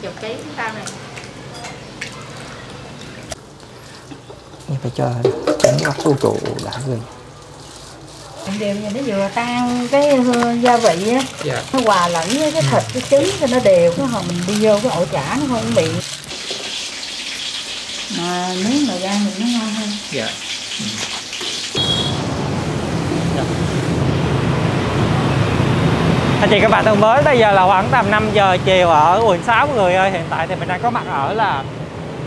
chục ký tao này. Phải cho trứng ốc su trụ đã rồi. Đều như nó vừa tan cái gia vị á, Dạ. nó hòa lẫn với cái thịt cái trứng cho nó đều, cái hồi mình đi vô cái ổ chả nó không bị. Mà nếu mà rang thì nó ngon hơn. Dạ. Anh chị các bạn thân mến, bây giờ là khoảng tầm 5 giờ chiều ở quận 6 mọi người ơi. Hiện tại thì mình đang có mặt ở là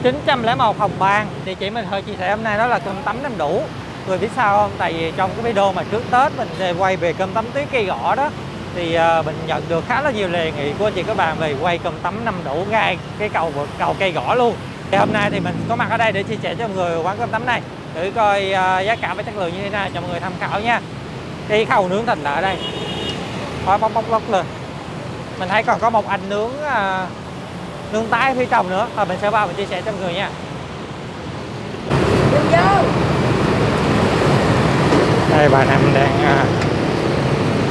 901 Hồng Bang. Địa chỉ mình hơi chia sẻ hôm nay đó là cơm tấm Nem Đủ. Người biết sao không? Tại vì trong cái video mà trước Tết mình quay về cơm tấm Tuyết Cây Gõ đó, thì mình nhận được khá là nhiều đề nghị của anh chị các bạn về quay cơm tấm Nem Đủ ngay cái cầu Cây Gõ luôn. Thì hôm nay thì mình có mặt ở đây để chia sẻ cho mọi người quán cơm tấm này, thử coi giá cả và chất lượng như thế nào cho mọi người tham khảo nha. Cái khâu nướng thịt là ở đây khói bốc lên. Mình thấy còn có một anh nướng tái phía trong nữa, và mình sẽ vào mình chia sẻ cho mọi người nha. Đây bà Năm đang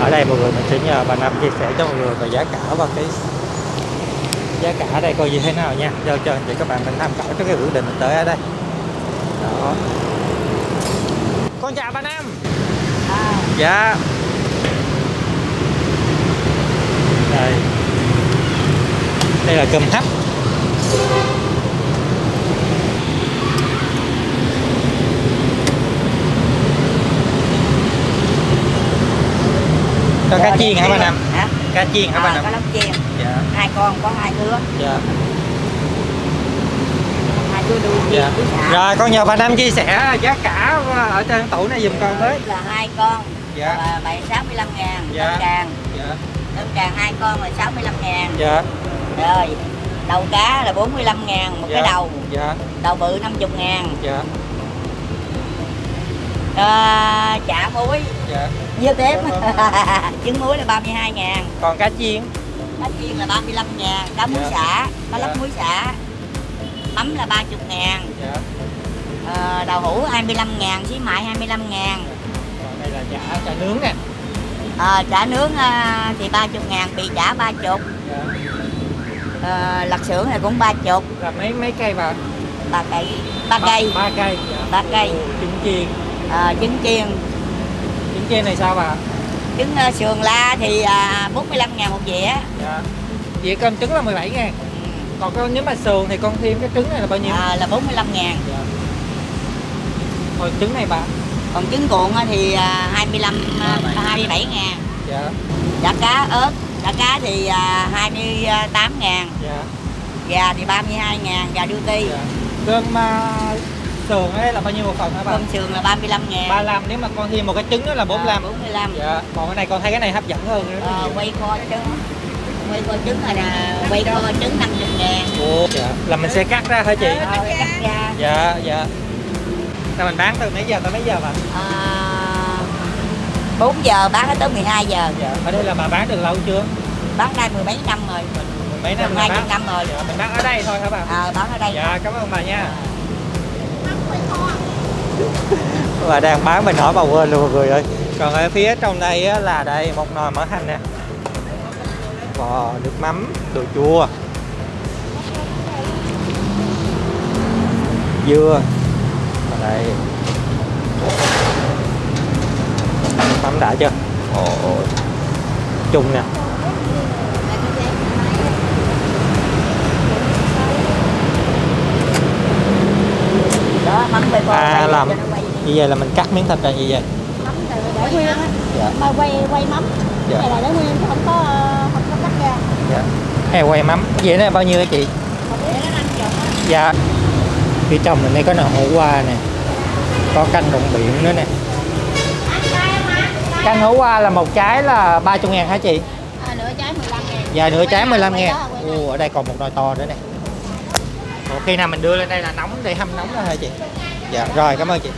ở đây mọi người, mình sẽ nhờ bà Năm chia sẻ cho mọi người về giá cả và cái giá cả ở đây coi như thế nào nha, cho anh chị các bạn mình tham khảo cho cái quyết định mình tới ở đây. Đó. Con chào bà Năm. Dạ. Đây là cơm hấp. Có cá chiên hả bà Năm? Hả? Cá chiên hả bà Năm? Có lóc chiên. Dạ. 2 con có 2 đứa. Dạ. 2 đứa đuôi. Dạ. Rồi con nhờ bà Năm chia sẻ giá cả ở trên tủ này giùm con với. Là 2 con. Dạ. Là 65.000. Dạ. Tôm càng. Dạ. Tôm càng 2 con là 65.000. Dạ. Rồi. Đầu cá là 45.000 một cái đầu. Dạ. Đầu bự 50.000. Dạ. Chả muối. Dạ. Dưa tép. Trứng muối là 32.000. Còn cá chiên? Cá chiên là 35.000. Cá muối xả, cá lóc muối xả. Mắm là 30.000. Dạ. Đậu hũ 25.000, xí mại 25.000. Còn đây là chả nướng nè. Chả nướng thì 30.000, bị chả 30. Dạ. Lật xưởng này cũng 30. Là mấy cây bà? 3 cây. 3 cây. 3 cây. Dạ. 3 cây. Trứng chiên. Trứng chiên. Trứng chiên này sao bà? Trứng sườn la thì 45.000 một dĩa. Dạ. Dĩa cơm trứng là 17.000. Còn nếu mà sườn thì con thêm cái trứng này là bao nhiêu? Là 45.000. Dạ. Còn trứng này bà? Còn trứng cuộn thì 27.000. Dạ. Chả cá ớt, chả cá thì 28.000. Dạ. Gà thì 32.000, gà đu ti. Dạ. Cơm sườn ở đây là bao nhiêu một phần hả bà? Cơm sườn là 35.000. 35, nếu mà con thêm một cái trứng nữa là 45. 45. Dạ. Còn cái này con thấy cái này hấp dẫn hơn. Quay kho trứng. Quay kho trứng là quay kho trứng 50.000. Ồ, dạ. Là mình sẽ cắt ra hả chị? Cắt ra. Dạ, dạ. Là mình bán từ mấy giờ tới mấy giờ bà? 4 giờ bán tới 12 giờ. Dạ. Ở đây là bà bán được lâu chưa? Bán đây mười mấy năm rồi. Mấy năm? 20 năm rồi. Dạ, mình bán ở đây thôi hả bà? Bán ở đây. Dạ, cảm ơn bà nha. Bà đang bán mình hỏi bà quên luôn mọi người ơi. Còn ở phía trong đây á, là đây một nồi mỡ hành nè. Bò, nước mắm, đồ chua, dưa. Ở đây nước mắm đã chưa? Ồ, chung nè. Đó, mắm bê bò làm như vậy là mình cắt miếng thịt ra như vậy. Mắm để nguyên á. Dạ. Mà quay mắm. Dạ. Cái này là để nguyên, không có cắt ra. Dạ. Heo quay mắm. Vậy nó bao nhiêu hả chị? Dạ. Phía trong mình đây có nồi hủ qua nè. Có canh rong biển nữa nè. Canh hủ qua là một trái là 30.000 hả chị? Nửa trái 15.000. Dạ, nửa trái 15.000. Ở đây còn một nồi to nữa nè. Khi nào mình đưa lên đây là nóng để hâm nóng đó hả chị? Dạ, rồi cảm ơn chị.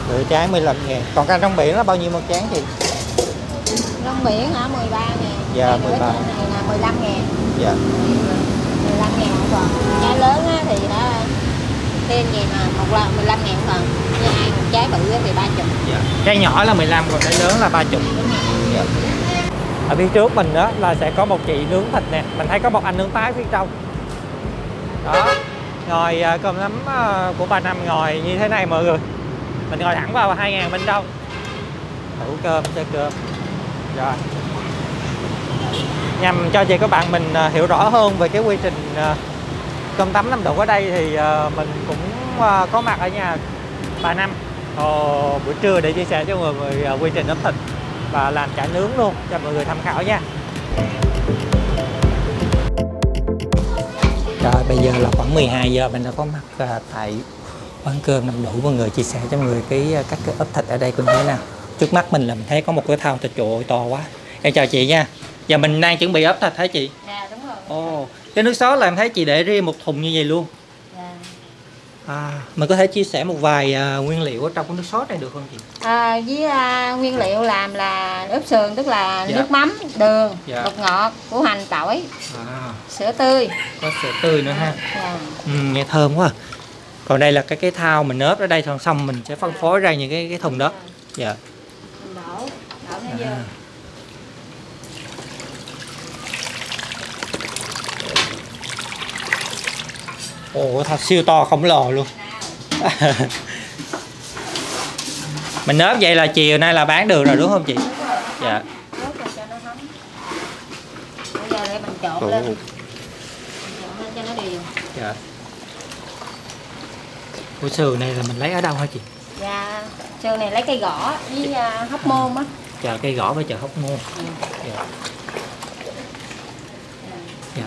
Nửa trái 15.000. Còn canh rong biển là bao nhiêu một chén chị? Rong biển hả? 13.000. Dạ, 13. Cái này là 15.000. Dạ. 15.000 một phần. Trái lớn á thì nó thêm gì mà một lần 15.000 một phần. Như ai một trái bự thì 30. Dạ. Trái nhỏ là 15, còn trái lớn là 30. Dạ. Ở phía trước mình đó là sẽ có một chị nướng thịt nè, mình thấy có một anh nướng tái phía trong đó. Ngồi cơm nắm của bà Năm ngồi như thế này mọi người, mình ngồi thẳng vào 2.000 bên trong, thử cơm chơi cơm rồi, nhằm cho chị các bạn mình hiểu rõ hơn về cái quy trình cơm tấm 5 độ ở đây. Thì mình cũng có mặt ở nhà bà Năm buổi trưa để chia sẻ cho mọi người quy trình nướng thịt và làm chả nướng luôn cho mọi người tham khảo nha. Rồi bây giờ là khoảng 12 giờ mình đã có mặt tại quán cơm 5 Đủ. Mọi người chia sẻ cho mọi người cách ướp thịt ở đây cũng thế nào. Trước mắt mình là mình thấy có một cái thau thịt, trời ơi, to quá. Em chào chị nha. Giờ mình đang chuẩn bị ướp thịt hả chị? Dạ đúng rồi. Ồ, cái nước sốt là em thấy chị để riêng một thùng như vậy luôn. Dạ. Mình có thể chia sẻ một vài nguyên liệu ở trong cái nước sốt này được không chị? Với nguyên liệu làm là ướp sườn, tức là Dạ. nước mắm, đường, Dạ. bột ngọt, củ hành, tỏi, À, sữa tươi. có sữa tươi nữa ha. Dạ. Nghe thơm quá. Còn đây là cái thau mình ướp ở đây, xong mình sẽ phân phối ra những cái thùng đó. Dạ. Mình đổ nó vô. Ồ, thật siêu to khổng lồ luôn. Mình ướp vậy là chiều nay là bán được rồi đúng không chị? Đúng rồi. Dạ. Ướp rồi cho nó thấm. Bây giờ để mình trộn lên. Trộn lên cho nó đều. Dạ. Ủa sườn này là mình lấy ở đâu hả chị? Dạ. Sườn này lấy cây gõ với hóc môn á. Chợ cây gõ với chợ Hóc Môn. Dạ. Dạ.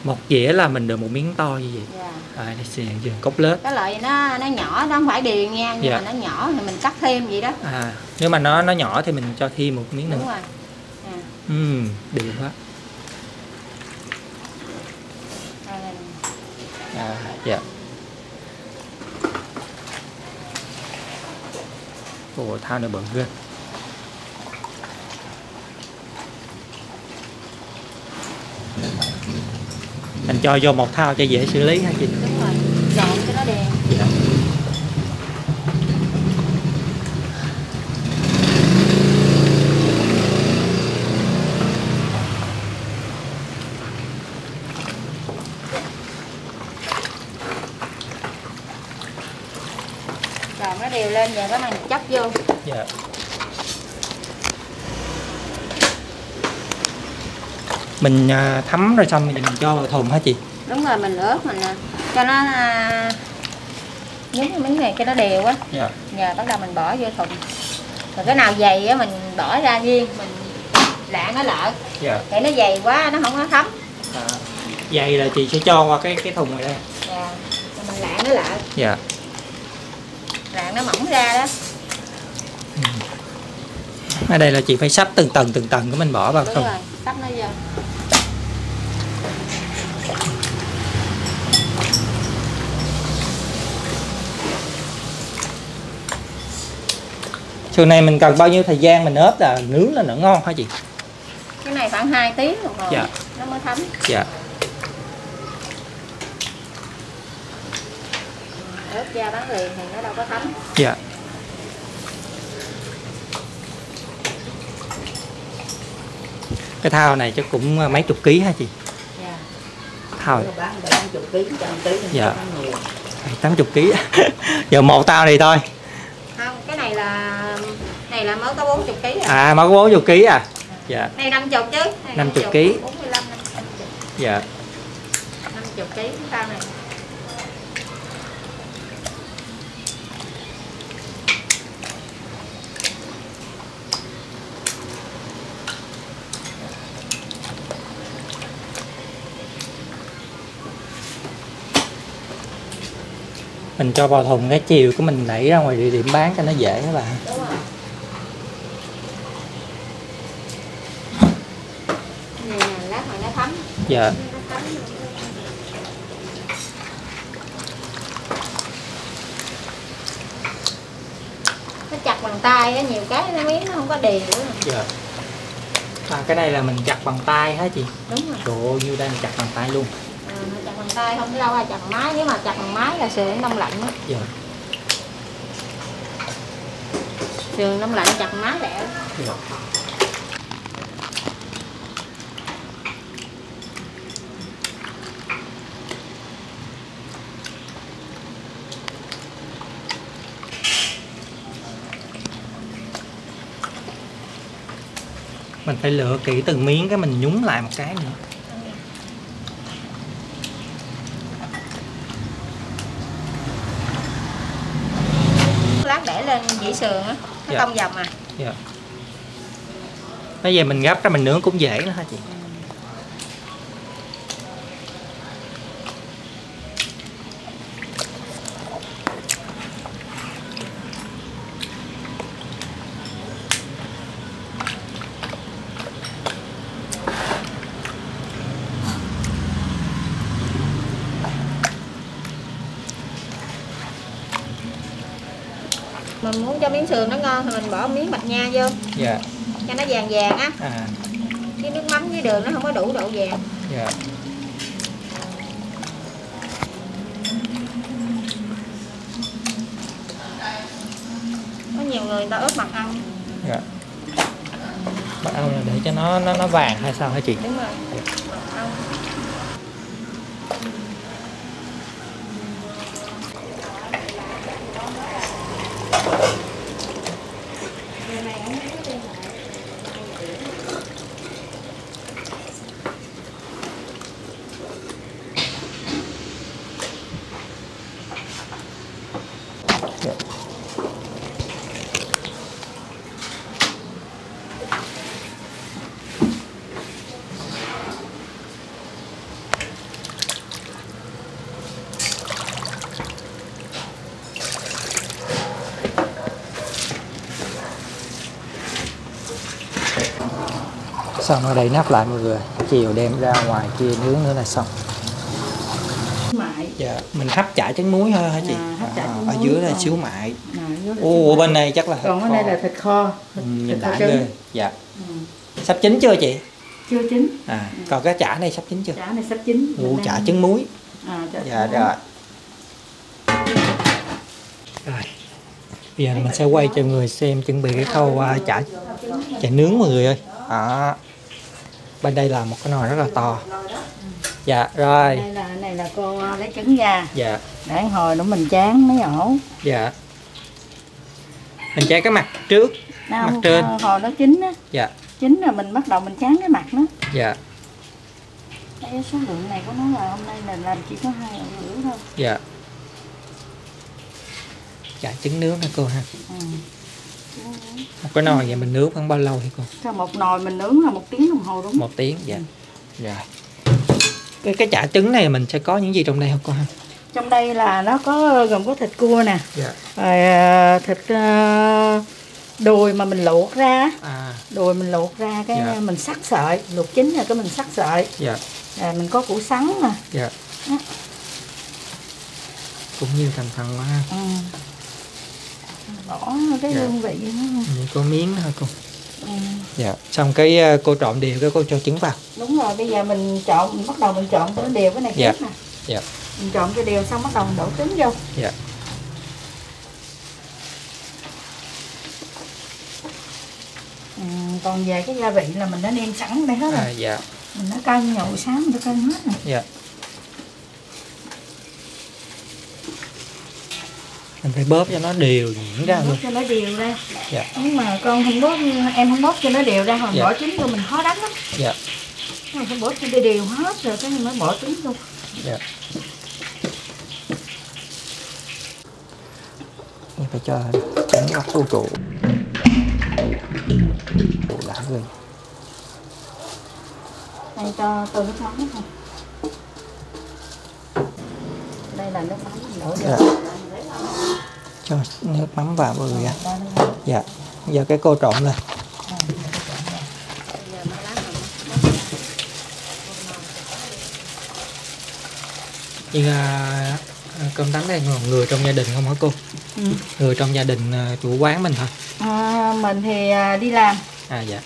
Một dĩa là mình được một miếng to như vậy. Dạ. Đây xè dừng cốt lết. Cái loại nó nhỏ, nó không phải đều nha, nhưng Dạ. mà nó nhỏ thì mình cắt thêm vậy đó. Nếu mà nó nhỏ thì mình cho thêm một miếng nữa. Đúng rồi. Đều quá. Dạ. Ồ, thao này bự ghê. Mình cho vô một thao cho dễ xử lý hả chị? Đúng rồi, trộn cho nó đều. Dạ. Trộn nó đều lên, giờ cái mình chất vô. Dạ. Mình thấm rồi xong thì mình cho vào thùng hả chị? Đúng rồi, mình ướp mình cho nó nhúng cái miếng này cho nó đều á. Dạ. Giờ bắt đầu mình bỏ vô thùng. Rồi cái nào dày á mình bỏ ra riêng, mình lạng nó lại. Dạ. Để nó dày quá nó không có thấm. Dày là chị sẽ cho qua cái thùng này đây. Dạ. Rồi mình lạng nó lại. Dạ. Lạng nó mỏng ra đó. Ở đây là chị phải sắp từng tầng của mình bỏ vào Đúng thùng. rồi, sắp nó vô. Sườn này mình cần bao nhiêu thời gian mình ướp là nướng là nó ngon hả chị? Cái này khoảng 2 tiếng rồi. Dạ. Nó mới thấm. Dạ. Ướp ra bán liền thì nó đâu có thấm. Dạ. Cái thao này chắc cũng mấy chục ký hả chị? Dạ. Thao. Bán 50 kg, 100 kg. Dạ. 80 kg. Giờ một tao này thôi. Không, cái này là mới có 40 kg à. Mới có 40 kg à? Dạ. Này 50 chứ. Này 50 kg. 45 50. Dạ. 50 kg cái tao này. Mình cho vào thùng cái chiều của mình đẩy ra ngoài địa điểm bán cho nó dễ các bạn. Đúng rồi. Này nè, lát mà nó thấm. Dạ. Nó thấm. Nó chặt bằng tay á, nhiều cái nó miếng nó không có đều nữa. Dạ. Cái này là mình chặt bằng tay hả chị? Đúng rồi. Trời ơi, như đây mình chặt bằng tay luôn. Chặt bằng tay không biết đâu ai chặt bằng máy, nếu mà chặt bằng máy là sườn đông lạnh á. Dạ. Sườn đông lạnh chặt bằng máy lẹ. Dạ. Mình phải lựa kỹ từng miếng cái mình nhúng lại một cái nữa. Lát để lên dĩa sườn á, nó Dạ. cong vòng à. Dạ. Bây giờ mình gấp ra mình nướng cũng dễ nữa hả chị? Mình muốn cho miếng sườn nó ngon thì mình bỏ miếng bạch nha vô Dạ. cho nó vàng vàng á. À. Cái nước mắm với đường nó không có đủ độ vàng. Dạ. Có nhiều người ta ướp mật ong. Dạ. Mật ong là để cho nó vàng hay sao hả chị? Đúng rồi. Dạ. Mật ong. Xong ở đây nắp lại mọi người, chiều đem ra ngoài kia nướng nữa là xong. Mại. Dạ, mình hấp chả trứng muối thôi hả chị? Hấp chả trứng ở muối dưới là còn- xíu mại. Dưới là Ồ, bên này chắc là thịt còn ở đây kho. là thịt kho. Nhìn Thịt kho đã trứng. ghê. Dạ. Sắp chín chưa chị? Chưa chín. À, còn cái chả này sắp chín chưa? Chả này sắp chín. Ồ, chả trứng muối. Chả Dạ trứng rồi. Rồi. Bây giờ mình sẽ quay cho người xem chuẩn bị cái khâu chả nướng mọi người ơi. Đó. Bên đây là một cái nồi rất là to. Dạ rồi. Này là cô lấy trứng ra. Dạ. Để hồi nữa mình tráng mấy ổ. Dạ. Mình tráng cái mặt trước, mặt trên. Hồi nó chín á. Dạ. Chín rồi mình bắt đầu mình tráng cái mặt nó. Dạ. Cái số lượng này của nó là hôm nay là làm chỉ có 2 ổ rưỡi thôi. Dạ. Chả trứng nướng hả cô ha? Một cái nồi vậy mình nướng khoảng bao lâu hả cô? Cho một nồi mình nướng là 1 tiếng đồng hồ đúng không? 1 tiếng, dạ. Dạ. Cái chả trứng này mình sẽ có những gì trong đây không cô ha? Trong đây là nó có gồm có thịt cua nè. Dạ. Rồi thịt đùi mà mình luộc ra. À. Đùi mình luộc ra cái Dạ. mình sắc sợi, luộc chín rồi cái mình sắc sợi. Dạ. Rồi mình có củ sắn nè. Dạ. Đó. Cũng nhiều thành phần quá ha. Bỏ cái Dạ. hương vị nó. Như có miếng nữa hả cô? Ừ. Dạ. Xong cái cô trộn đều cái cô cho trứng vào. Đúng rồi, bây giờ mình trộn, mình bắt đầu mình trộn cho nó đều cái này Dạ. trước nè. Dạ. Mình trộn cho đều xong bắt đầu mình đổ trứng vô. Dạ. Còn về cái gia vị là mình đã nêm sẵn ở đây hết rồi. À, dạ. Mình đã cân nhậu sáng mình đã cân hết rồi. Dạ. Mình phải bóp cho nó đều nhuyễn ra Bóp luôn. cho nó đều ra. Dạ. Nhưng mà con không bóp, em không bóp cho nó đều ra, hồi Dạ. bỏ trứng vô mình khó đánh lắm. Dạ. Mình phải bóp cho nó đều hết rồi cái mình mới bỏ trứng vô. Dạ. Mình phải cho trứng nó tru trụ. Đã rồi. Đây cho tô nước mắm thôi. Đây là nước mắm mình đổ vô. Dạ. Cho nước mắm vào mọi người ạ. Dạ. Giờ cái cô trộn lên. Nhưng cơm tấm đây người trong gia đình không hả cô? Ừ. Người trong gia đình chủ quán mình thôi. Mình thì đi làm. À dạ.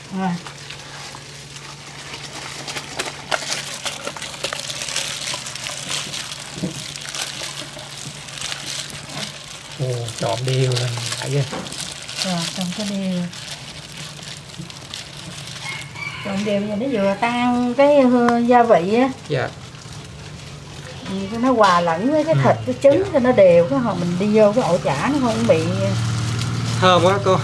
Ồ, trộn đều lên lại ghê. Rồi trộn cho đều. Trộn đều cho nó vừa tan cái gia vị á. Dạ. Cho nó hòa lẫn với cái thịt, cái trứng cho nó đều, cái hồi mình đi vô cái ổ chả nó không bị Thơm quá cô.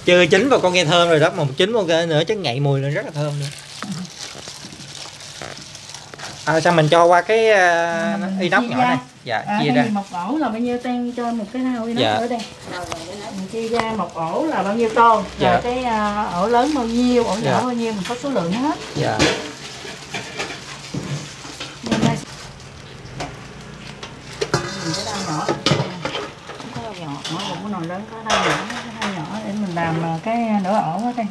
Chưa chín và con nghe thơm rồi đó, mà một chín một cái nữa chắc ngậy mùi lên rất là thơm nữa. Sao mình cho qua cái inox nhỏ này. Dạ, chia ra. Một ổ là bao nhiêu tên cho một cái thau inox dạ. ở đây. Mình chia ra một ổ là bao nhiêu tô, dạ. rồi cái ổ lớn bao nhiêu, ổ dạ. nhỏ bao nhiêu, mình có số lượng hết. Dạ. Mình cái đao nhỏ, có đao nhỏ, một cái nồi lớn có đao nhỏ, cái đao nhỏ để mình làm cái nửa ổ ở đây.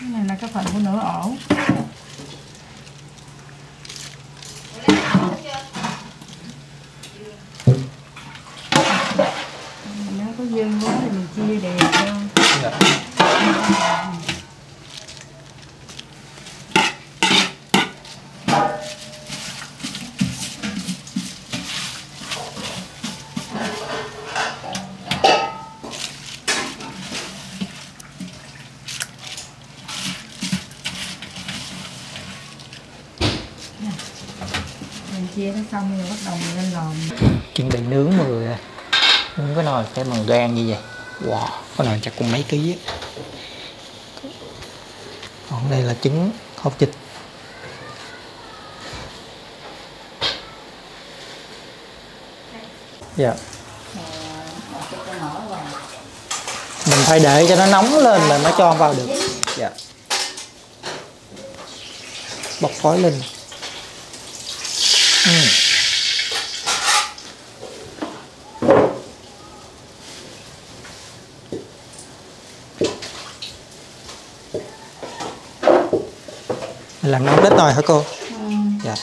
Cái này là cái phần của nửa ổ. Nó có dư quá thì mình chia đều cho. Dạ. Mình chia nó xong rồi bắt đầu mình lên lò. Chuẩn bị nướng mọi người ơi. Nướng cái nồi cái bằng gan như vậy. Wow, cái nồi chắc cũng mấy ký á. Còn đây là trứng hột vịt. Dạ. Mình phải để cho nó nóng lên rồi mới cho vào được. Dạ. Bốc khói lên. Làm nóng đất nồi hả cô? Dạ.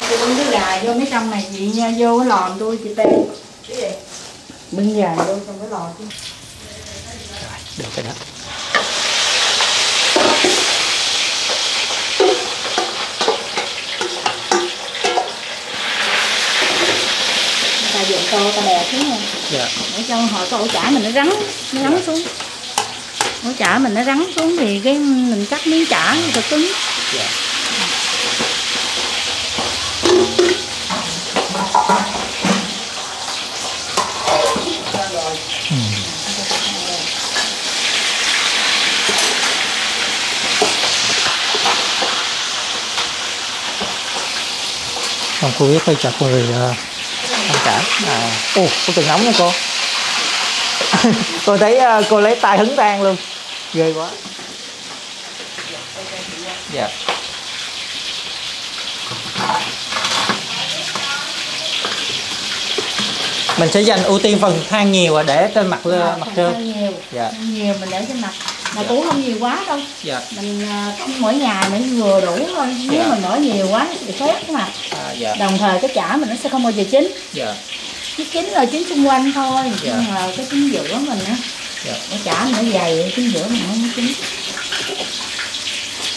Tôi bưng cái gà vô mấy trong này chị nha, vô cái lò tôi chị tê. Bưng gà vô trong cái lò chứ. Rồi, được rồi đó. Ta dựng tô ta đè xuống rồi. Dạ. Để cho hồi cái ổ chả mình nó rắn xuống. Ổ chả mình nó rắn xuống thì cái mình cắt miếng chả nó thật cứng. Dạ. Còn cô biết hơi chặt rồi ăn cả. Ồ, có từng nóng nữa cô. Cô thấy cô lấy tay hứng tan luôn. Ghê quá. Dạ. Mình sẽ dành ưu tiên phần than nhiều để trên mặt mặt trơn. Nhiều. Dạ. Nhiều mình để trên mặt. Mà cũng không nhiều quá đâu. Dạ. Mình mỗi ngày mình vừa đủ thôi. Nếu mình mở nhiều quá thì khét cái mặt. Dạ. Đồng thời cái chả mình nó sẽ không bao giờ chín. Dạ. Cái chín là chín xung quanh thôi. Dạ. Nhưng mà cái chín giữa mình á. Dạ. Cái chả mình nó dày, chín giữa mình không chín.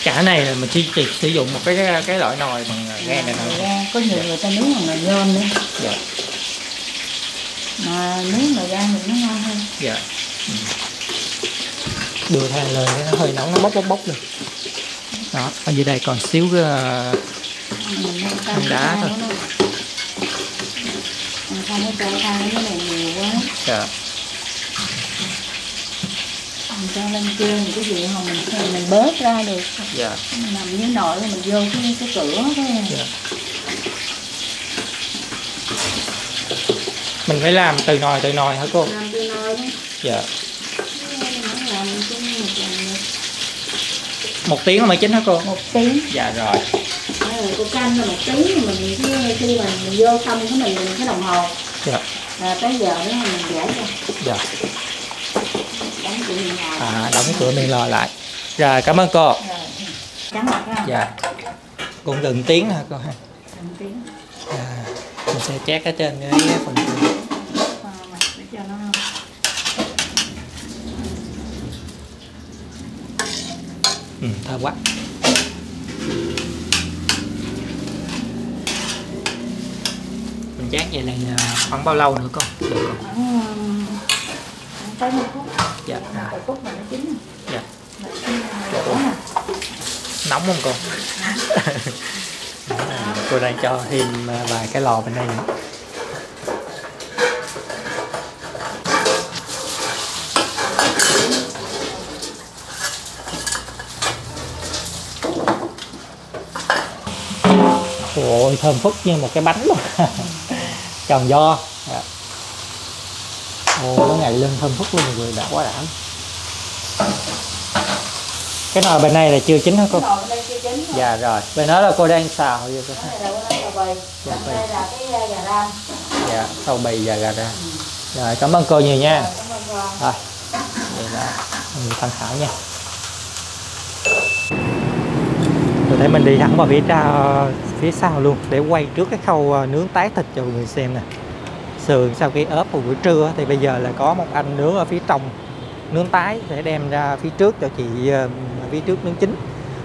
Chả này là mình chỉ sử dụng một cái loại nồi bằng gan này thôi. Có nhiều người ta nướng bằng nồi nhôm nữa. Dạ. Mà nướng nồi gan thì nó ngon hơn. Dạ. Đưa than lên cái nó hơi nóng, nó bốc lên. Đó, ở dưới đây còn xíu than đá thôi. Mình không có cho than cái này nhiều quá. Dạ. Mình cho lên trên thì cái gì mà mình bớt ra được. Dạ. Mình nằm dưới nồi mình vô cái cửa thôi. Dạ. Mình phải làm từ nồi hả cô? Làm từ nồi đó. Dạ. Làm một tiếng là mới chín hả cô? 1 tiếng. Dạ rồi. Cô canh là 1 tiếng mình khi mà mình vô xong cái mình cái đồng hồ. Dạ. Tới giờ đó mình giải ra. Dạ. Đóng cửa miệng lò. Đóng cửa miệng lò lại. Rồi, cảm ơn cô. Rồi. Trắng mặt ha. Dạ. Cũng gần tiếng hả cô ha? Gần tiếng. Mình sẽ chét ở trên cái phần kia. Mặt để cho nó. Thơm quá. chát vậy là khoảng bao lâu nữa con? Được không? Khoảng tới 1 phút. Dạ. 1 phút là nó chín. Dạ. Đổ nè. Nóng không con? Cô đang cho thêm vài cái lò bên đây nữa. Ôi thơm phức như một cái bánh luôn. Tròn do. Dạ. Ồ, nó ngày lên thơm phức luôn mọi người, đã quá đã. Cái nồi bên này là chưa chín hả cô? Cái nồi bên đây chưa chín rồi. Dạ rồi. Bên đó là cô đang xào vô cô. Cái này là bò bì. Dạ, Đây là cái gà rang. Dạ, sầu bì và gà rang. Rồi, cảm ơn cô nhiều nha. Cảm ơn con. Rồi, vậy là mình tham khảo nha. Tôi thấy mình đi thẳng vào phía sau luôn để quay trước cái khâu nướng tái thịt cho mọi người xem nè. Sườn sau khi ốp vào buổi trưa thì bây giờ là có một anh nướng ở phía trong, nướng tái để đem ra phía trước cho chị phía trước nướng chín.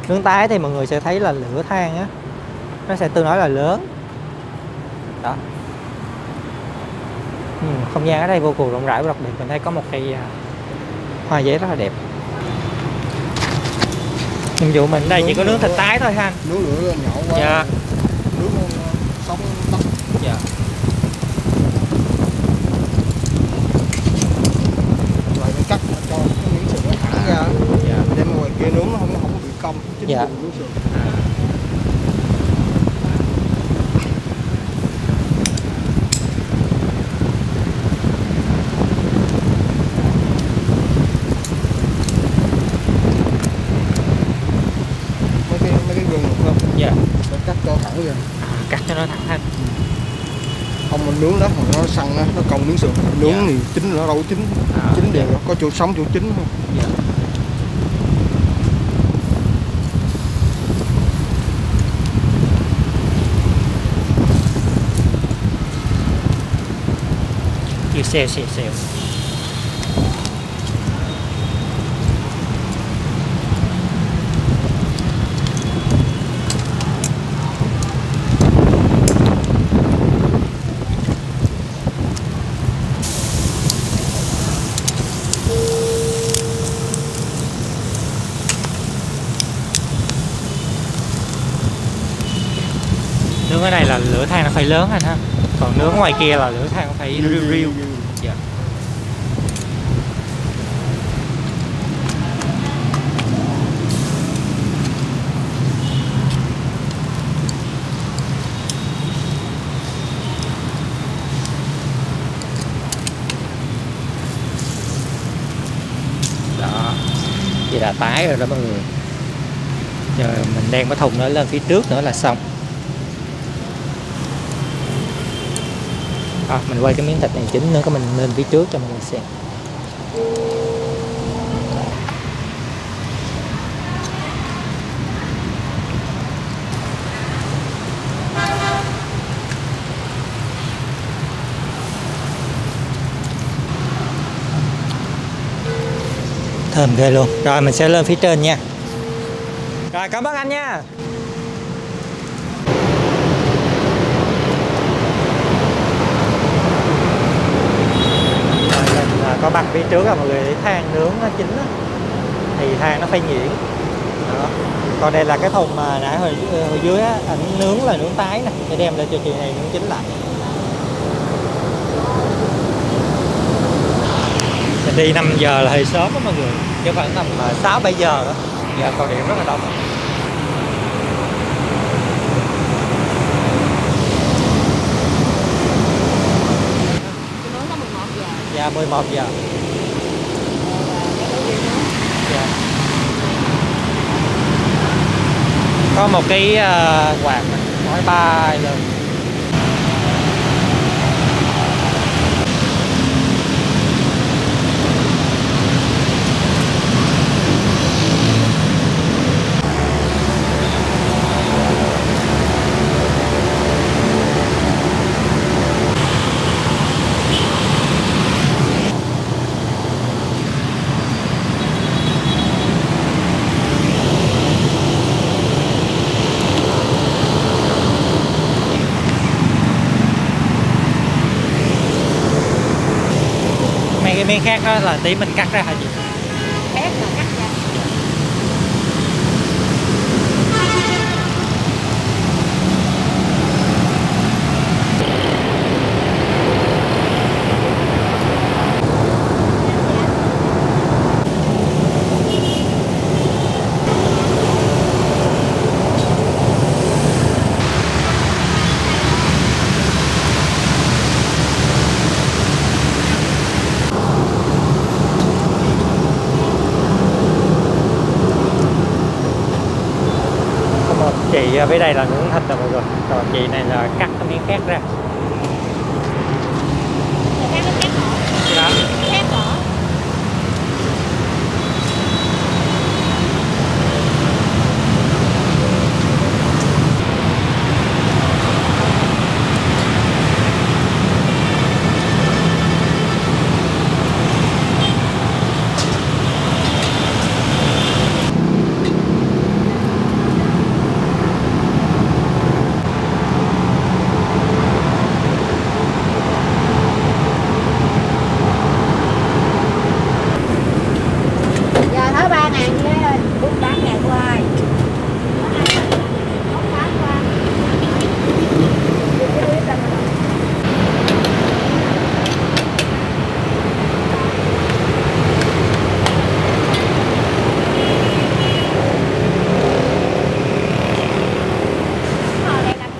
Nướng tái thì mọi người sẽ thấy là lửa than á, nó sẽ tương đối là lớn. Đó. Không gian ở đây vô cùng rộng rãi và đặc biệt mình thấy có một cây hoa giấy rất là đẹp. Nhiệm vụ mình đây chỉ có nướng thịt tái thôi ha anh. Nướng lửa nhỏ quá. Dạ. Nướng sống tóc. Dạ. Rồi mình cắt cho cái miếng sườn nó thẳng ra. Dạ. Đem ngoài kia nướng nó không có bị cong. Chính Dạ. miếng sườn. Mấy cái gừng không? Dạ. Mình cắt cho thẳng ra. Cắt cho nó thẳng ha. Không mình nướng đó nó săn á, nó cong miếng sườn. Nướng Dạ. thì chín nó đâu chín. Chín đều có chỗ sống chỗ chín thôi. Dạ. Xèo xèo xèo. Nướng ở đây là lửa than nó phải lớn anh ha, còn nướng ngoài kia là lửa than nó phải riu riu. Dạ. Đó, vậy là tái rồi đó mọi người. Giờ mình đem cái thùng nó lên phía trước nữa là xong. Mình quay cái miếng thịt này chín nữa, cái mình lên phía trước cho mọi người xem. Thơm ghê luôn. Rồi mình sẽ lên phía trên nha. Rồi cảm ơn anh nha. Có mặt phía trước là mọi người thấy than nướng nó chín đó. Thì than nó phải nhuyễn đó. Còn đây là cái thùng mà nãy hồi dưới á, ảnh nướng là nướng tái nè, để đem lên cho chị này nướng chín lại. Mình đi 5 giờ là hơi sớm đó mọi người, chứ khoảng tầm 6-7 giờ đó. Giờ còn điểm rất là đông. Nướng tới 11 giờ. Dạ 11 giờ. Dạ. Có một cái quạt nói 3 lần. miếng khác đó là tí mình cắt ra hả chị? Khác mà cắt ra. Chị với đây là nướng thịt rồi mọi người, còn chị này là cắt cái miếng khác ra. Đó. Khác bỏ. Giờ thở 3.000 ghế ơi, 48.000 của ai? Không bán qua.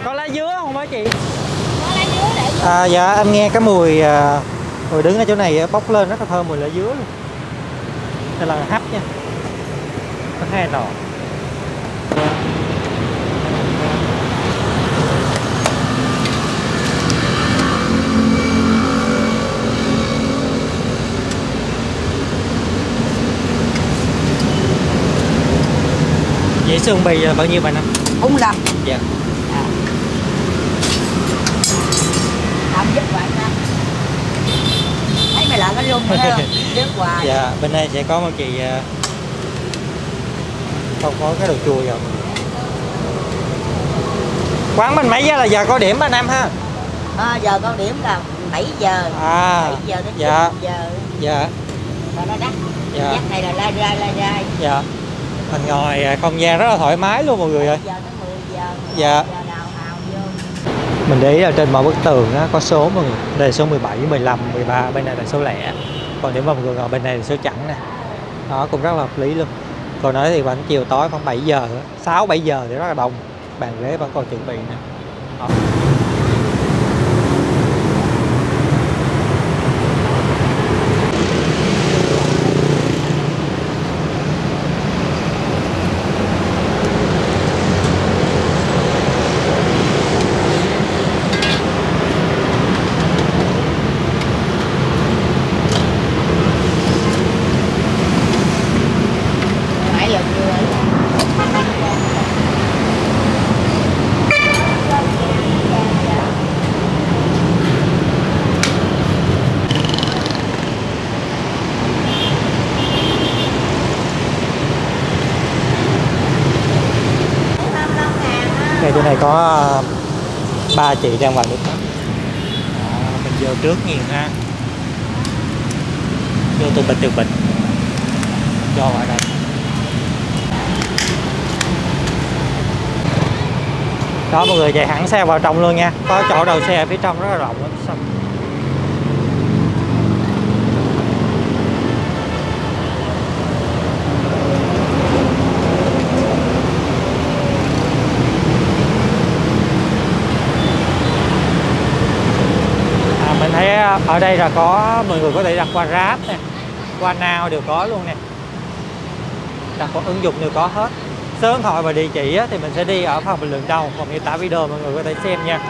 Có lá dứa không hả chị? Có lá dứa để Dạ em nghe cái mùi mùi đứng ở chỗ này bốc lên rất là thơm mùi lá dứa luôn. Đây là hấp nha. Có 2 nồi. Vậy xương bì bao nhiêu bạn Năm? 45. Dạ. Làm giúp bạn ra. Thấy mày lại nó rung thấy không? Rớt hoài. Dạ, bên đây sẽ có một chị không có cái đồ chua rồi. Quán mình mấy giờ là giờ có điểm anh em ha? Giờ con điểm là 7 giờ. 7 giờ đến 9 dạ. giờ. Dạ. Là nó đắt. Dạ. Dắt này là lai rai. Dạ. Mình ngồi không gian rất là thoải mái luôn mọi người ơi. Giờ tới 10 giờ. Dạ. Giờ đào hào vô. Mình để ý ở trên mọi bức tường á, có số mọi người. Đây là số 17, 15, 13, bên này là số lẻ. Còn nếu mà mọi người ngồi bên này là số chẵn nè. Đó cũng rất là hợp lý luôn. Còn nói thì vẫn chiều tối khoảng 7 giờ, 6 7 giờ thì rất là đông. Bàn ghế vẫn còn chuẩn bị nè. Đó. Nãy giờ chưa ấy. Đây chỗ này có 3 chị đang vào nước tắm. Mình vô trước nhiều ha. Vô từ bịch cho vào đây. Đó mọi người chạy hẳn xe vào trong luôn nha. Có chỗ đầu xe ở phía trong rất là rộng. Mình thấy ở đây là có mọi người có thể đặt qua Grab nè, qua Now đều có luôn nè, đặt qua ứng dụng đều có hết. Số điện thoại và địa chỉ thì mình sẽ đi ở phần bình luận sau, còn miêu tả video mọi người có thể xem nha.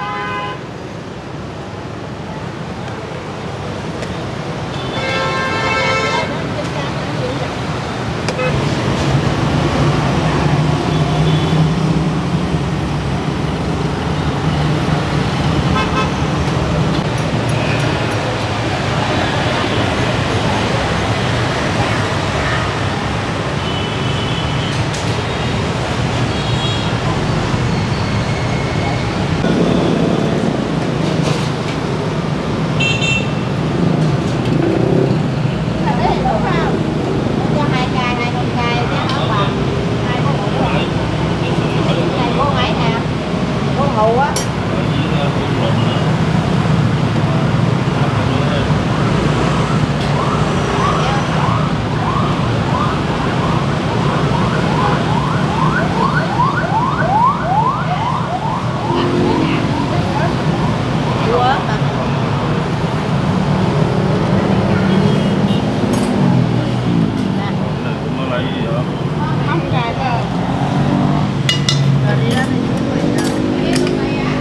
hù á.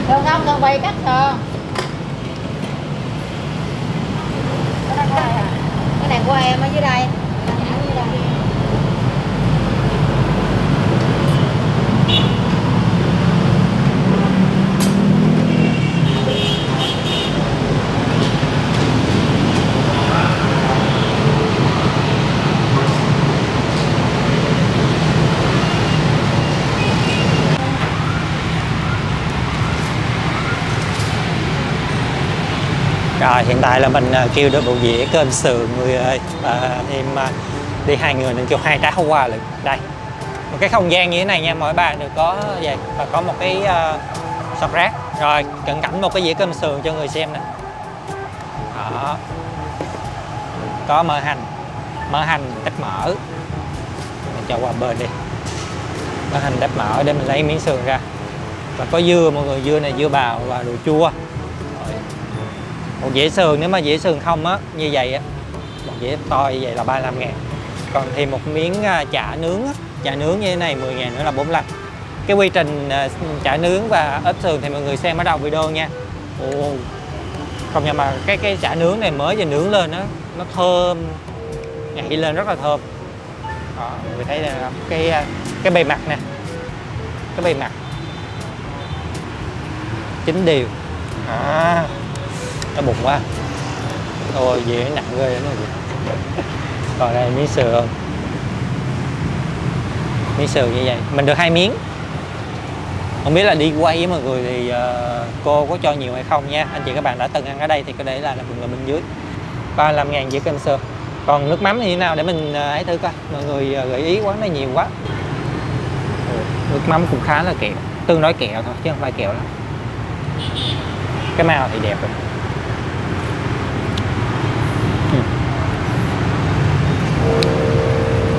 Được không? Cần bì cắt sườn. Cái này của em ở dưới đây. Rồi hiện tại là mình kêu được bộ dĩa cơm sườn người ơi, thêm đi 2 người nên kêu 2 trái hoa quả được. Đây một cái không gian như thế này nha, mỗi bạn được có vậy và có một cái sọt rác, rồi cận cảnh một cái dĩa cơm sườn cho người xem nè. Đó, có mỡ hành tép mỡ, mình cho qua bên đi, mỡ hành tép mỡ để mình lấy miếng sườn ra, và có dưa mọi người, dưa này dưa bào và đồ chua. Một dĩa sườn, nếu mà dĩa sườn không á như vậy á, một dĩa to như vậy là 35.000. Còn thêm một miếng chả nướng á, chả nướng như thế này 10.000 nữa là 45. Cái quy trình chả nướng và ướp sườn thì mọi người xem ở đầu video nha. Ồ, không, nhưng mà cái chả nướng này mới vừa nướng lên đó, nó thơm, nhảy lên rất là thơm. Đó, mọi người thấy là cái bề mặt nè, cái bề mặt chín đều. Nó bụng quá. Ôi dĩa nặng ghê đó. Còn đây miếng sườn như vậy mình được 2 miếng. Không biết là đi quay với mọi người thì cô có cho nhiều hay không nha. Anh chị các bạn đã từng ăn ở đây thì có để lại là bình luận bên dưới. 35.000 dĩa cơm sườn. Còn nước mắm như thế nào để mình hãy thử coi. Mọi người gợi ý quán này nhiều quá. Nước mắm cũng khá là kẹo, tương đối kẹo thôi chứ không phải kẹo lắm. Cái màu thì đẹp rồi.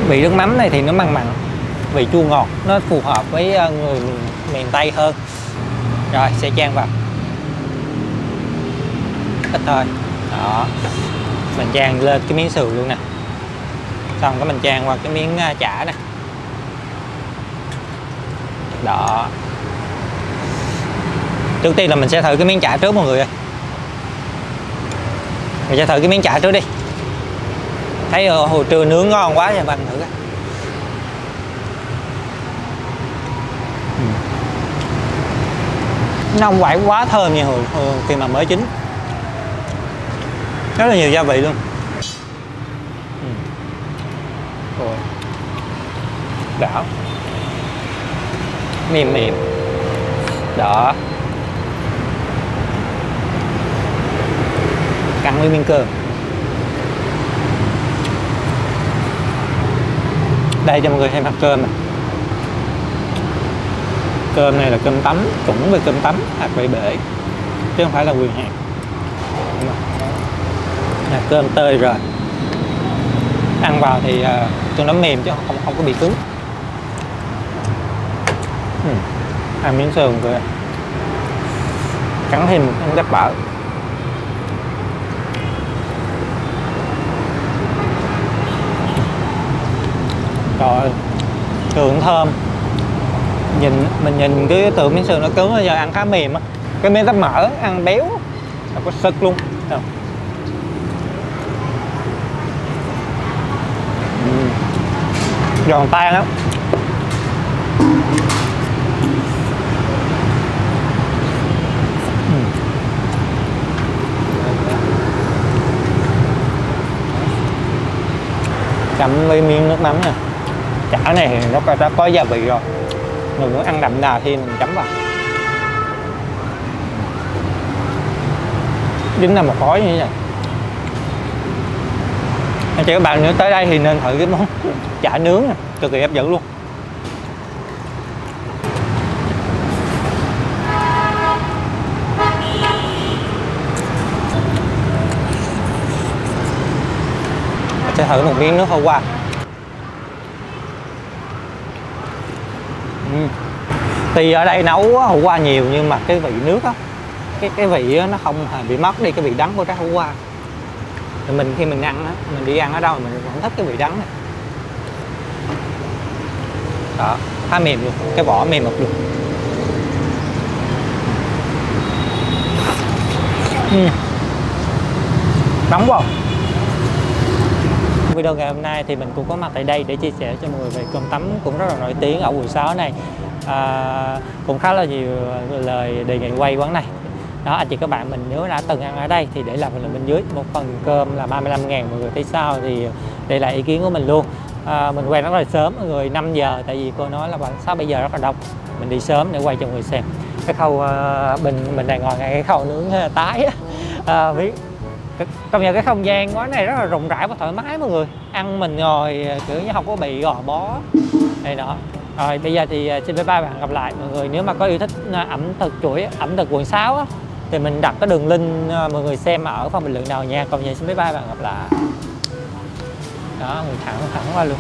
Vị nước mắm này thì nó mặn mặn, vị chua ngọt, nó phù hợp với người miền Tây hơn. Rồi sẽ chan vào ít thôi. Đó, mình chan lên cái miếng sườn luôn nè, xong cái mình chan qua cái miếng chả nè. Đó, trước tiên là mình sẽ thử cái miếng chả trước mọi người ơi. Mình sẽ thử cái miếng chả trước đi. Thấy hồi trưa nướng ngon quá thì bạn thử cái. Nó không phải quá thơm như hồi khi mà mới chín. Rất là nhiều gia vị luôn. Đảo mềm mềm. Đó, cắn với miếng cơm. Đây cho mọi người xem hạt cơm này. Cơm này là cơm tấm, cũng về cơm tấm, hạt bể bể chứ không phải là nguyên hạt. Hạt cơm tơi rồi, ăn vào thì tương đối mềm chứ không có bị cứng. Ăn miếng sườn rồi, cắn thêm một miếng tép bở. Rồi sườn thơm, mình nhìn cái tượng miếng sườn nó cứng, giờ ăn khá mềm á. Cái miếng tép mỡ ăn béo, nó có sực luôn. Giòn tan lắm. Chấm với miếng nước mắm nè. Chả này thì nó đã có gia vị rồi, mình muốn ăn đậm đà thì mình chấm vào. Dính là một khói như thế này. Anh chị các bạn nếu tới đây thì nên thử cái món chả nướng nè, cực kỳ hấp dẫn luôn. thử một miếng nước hôm qua. Thì ở đây nấu hủ qua nhiều nhưng mà cái vị nước á, cái vị á, nó không hề bị mất đi cái vị đắng của trái hủ qua. Thì mình khi mình ăn á, mình đi ăn ở đâu mình vẫn thích cái vị đắng này. Đó, khá mềm luôn, cái vỏ mềm mực luôn. Nóng quá. Video ngày hôm nay thì mình cũng có mặt tại đây để chia sẻ cho mọi người về cơm tấm cũng rất là nổi tiếng ở quận 6 này. Cũng khá là nhiều lời đề nghị quay quán này. Đó, anh chị các bạn mình nếu đã từng ăn ở đây thì để lại phần bên dưới. Một phần cơm là 35.000, mọi người thấy sao thì để lại ý kiến của mình luôn. Mình quay rất là sớm, mọi người 5 giờ tại vì cô nói là khoảng 6-7 giờ rất là đông. Mình đi sớm để quay cho người xem. Cái khâu mình đang ngồi ngay cái khâu nướng tái á. Công nhận cái không gian quán này rất là rộng rãi và thoải mái mọi người. Ăn mình ngồi kiểu như không có bị gò bó này đó. Rồi bây giờ thì xin bye bye và hẹn gặp lại mọi người. Nếu mà có yêu thích ẩm thực chuỗi ẩm thực quận 6 á, thì mình đặt cái đường link mọi người xem ở phần bình luận nào nha. Còn giờ xin bye bye và hẹn gặp lại. Đó, người thẳng qua luôn.